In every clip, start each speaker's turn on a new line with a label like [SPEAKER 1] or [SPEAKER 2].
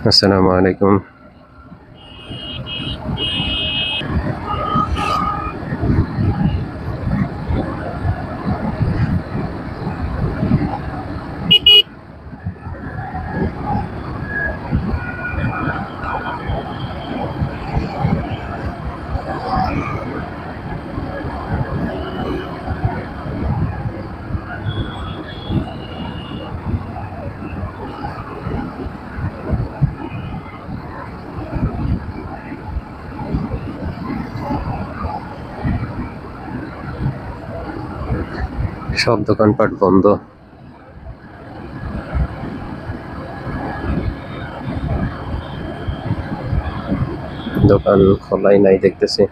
[SPEAKER 1] আসসালামু আলাইকুম। সব দোকানপাট বন্ধ। দোকান খোলাই নাই দেখতেছি।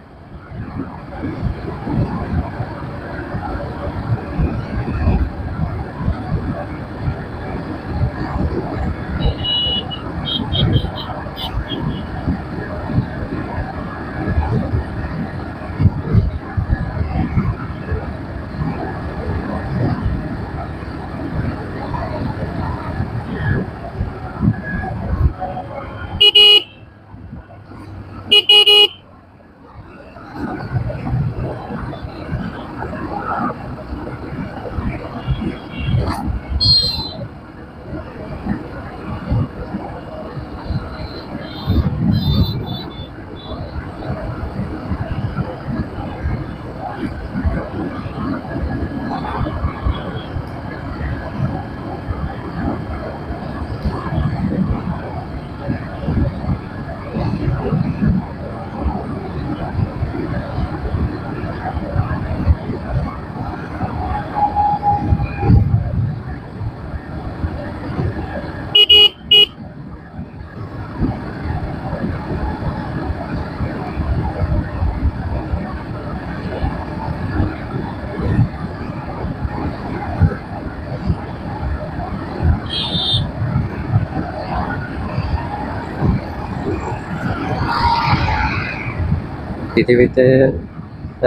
[SPEAKER 1] পৃথিবীতে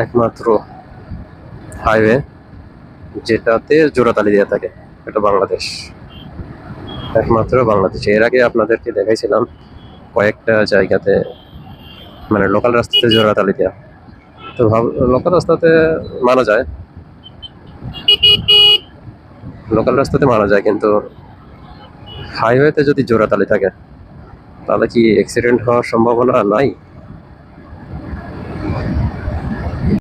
[SPEAKER 1] একমাত্র হাইওয়ে যেটাতে জোড়াতালি দেওয়া থাকে এটা বাংলাদেশ, একমাত্র বাংলাদেশে। এর আগে আপনাদেরকে দেখাইছিলাম কয়েকটা জায়গাতে, মানে লোকাল রাস্তাতে জোড়াতালি দেওয়া। তো লোকাল রাস্তাতে মানা যায়, লোকাল রাস্তাতে মানা যায়, কিন্তু হাইওয়েতে যদি জোড়াতালি থাকে তাহলে কি অ্যাক্সিডেন্ট হওয়ার সম্ভাবনা নাই?